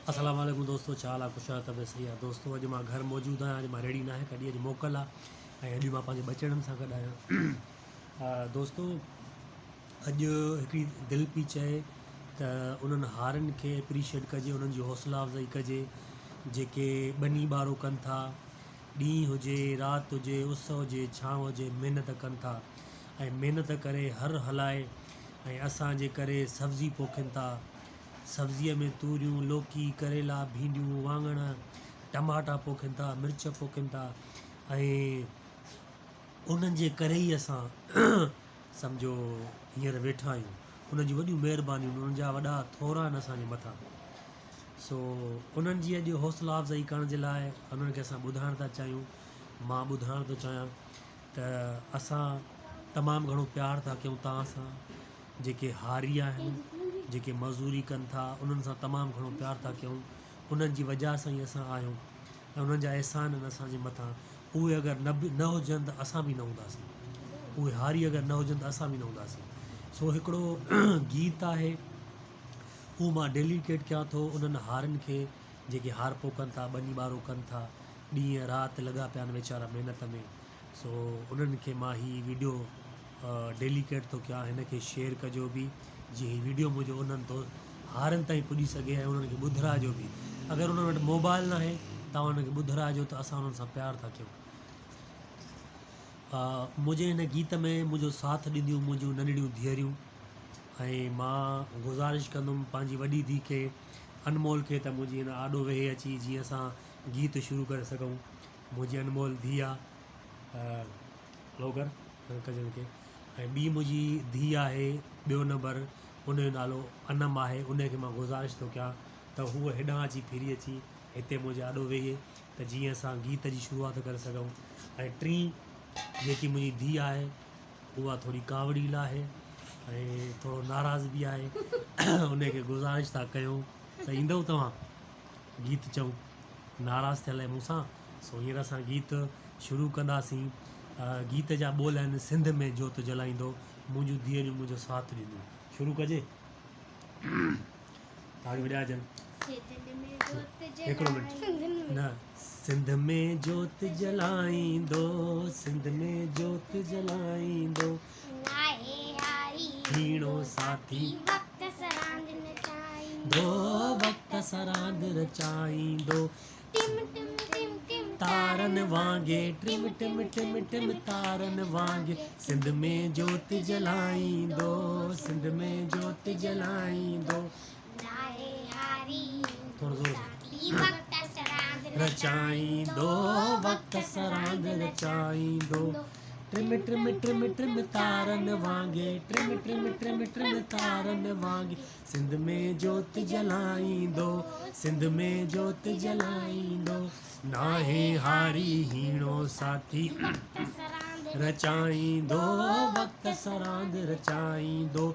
अस्सलाम वालेकुम दोस्तों, चाल आहे ख़ुशि आहे तबियत सही आहे दोस्तों। अॼु मां घर मौजूदु आहियां, अॼु मां रेडी न आहे, कॾहिं अॼु मोकल आहे ऐं अॼु मां पंहिंजे बचड़नि सां गॾु आहियां। दोस्तों, अॼु हिकिड़ी दिलि पई चए त उन्हनि हारनि खे एप्रीशिएट कजे, उन्हनि जी हौसला अफ़ज़ाई कजे जेके ॿनी ॿारो कनि था। ॾींहुं हुजे, राति हुजे, उस हुजे, छांव हुजे, महिनत कनि था ऐं महिनत करे हर हलाए ऐं असांजे करे सब्ज़ी पोखनि था। सब्ज़ीअ में तूरियूं, लौकी, करेला, भींडियूं, वाङण, टमाटा पोखनि था, मिर्च पोखनि था ऐं उन्हनि जे करे ई असां सम्झो हींअर वेठा आहियूं। उन्हनि जी वॾियूं महिरबानियूं, उन्हनि जा वॾा थोरा आहिनि असांजे मथां। सो उन्हनि जी अॼु हौसला अफ़ज़ाई करण जे लाइ उन्हनि खे असां ॿुधाइण था चाहियूं। मां ॿुधाइण थो चाहियां त असां तमामु घणो प्यार था कयूं तव्हां सां, जेके हारी आहिनि, जेके मज़दूरी कनि था, उन्हनि सां तमामु घणो प्यार था कयूं। उन्हनि जी वजह सां ई असां आहियूं ऐं उन्हनि जा अहसान आहिनि असांजे मथां। उहे अगरि न हुजनि त असां बि न हूंदासीं, उहे हारी अगरि न हुजनि त असां बि न हूंदासीं। सो हिकिड़ो गीत आहे, उहो मां डेलीकेट कयां थो उन्हनि हारनि खे जेके हार पोखनि था, ॿनी ॿारो कनि था, ॾींहुं राति लॻा पिया आहिनि वीचारा महिनत में। सो उन्हनि खे मां हीअ वीडियो डेलीकेट थो कयां, हिन खे शेयर कजो बि, जीअं हीअ वीडियो मुंहिंजो उन्हनि तो हारनि ताईं पुॼी सघे ऐं उन्हनि खे ॿुधाइजो बि। अगरि उन्हनि वटि मोबाइल न आहे तव्हां उन्हनि खे ॿुधाइजो त असां उन्हनि सां प्यार था कयूं। मुंहिंजे हिन गीत में मुंहिंजो साथ ॾींदियूं मुंहिंजूं नंढड़ियूं धीअरियूं ऐं मां गुज़ारिश कंदुमि पंहिंजी वॾी धीउ खे, अनमोल खे, त मुंहिंजी हिन आॾो वेहे अची जीअं असां गीत शुरू करे सघूं। मुंहिंजी अनमोल धीउ आहे लोगर कजन खे, ऐं ॿी मुंहिंजी धीउ आहे ॿियो नंबर, उनजो नालो अनम आहे। उनखे मां गुज़ारिश थो कयां त हूअ हेॾां अची फिरी अची हिते मुंहिंजे आॾो वेहे त जीअं असां गीत जी शुरूआति करे सघूं। ऐं टी जेकी मुंहिंजी धीउ आहे उहा थोरी कावड़ील आहे ऐं थोरो नाराज़ बि आहे। उनखे गुज़ारिश था कयूं त ईंदव तव्हां गीत चऊं, नाराज़ थियल आहे मूंसां। सो हींअर असां गीत शुरू कंदासीं। गीत जा ॿोल आहिनि, सिंध में जोत जलाईंदो मुंहिंजूं धीअरियूं मुंहिंजो साथ ॾींदियूं। शुरू कजे, ताड़ी वॼाइजनि। हिकिड़ो मिंट न। सिंध में जोत जलाईंदो, सिंध में जोत जलाईंदो, हीणो साथी वक्त सरांद रचाईंदो, तारन वांगे टिम टिम टिम टिम तारन वांगे। सिंध में जोत जलाईंदो, सिंध में जोत जलाईंदो, थोरो ज़ोर रचाईंदो, वक्त सरांद रचाईंदो, ट्रिम ट्रिम ट्रिम ट्रिम तारन वांगे, ट्रिम ट्रिम ट्रिम ट्रिम तारन वांगे। सिंध में जोत जलाईंदो, सिंध में जोत जलाईंदो, नाहे हारी हीणो साथी रचाईंदो, वक्त सरांद रचाईंदो।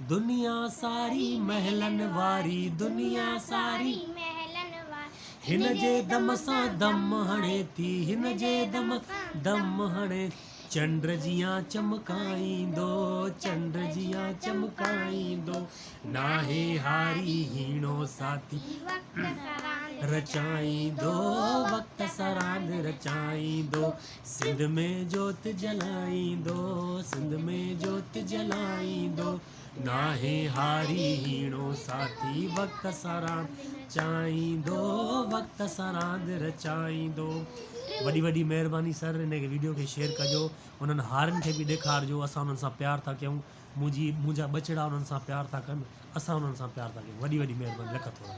दुनिया सारी महलन वारी, दुनिया सारी हिन जे दम सां दम हणे थी, हिन जे दम हणे। चंड जियां चमकाईंदो, चंड जियां चमकाईंदो, नाहे हारी हीणो साथी रचाईंदो, वक्त सरांद रचाईंदो। सिंध में जोत जलाईंदो, सिंध में जोत जलाईंदो, नाहे हारी हीणो साथी वक्त सरांद रचाईंदो, वक्त सरांद रचाईंदो। वॾी वॾी महिरबानी सर, हिन वीडियो खे शेयर कजो, उन्हनि हारनि खे बि ॾेखारिजो असां उन्हनि सां प्यार था कयूं। मुंहिंजा बचड़ा उन्हनि सां प्यार था कनि, असां उन्हनि सां प्यार था कयूं। वॾी वॾी महिरबानी, लख थोरा।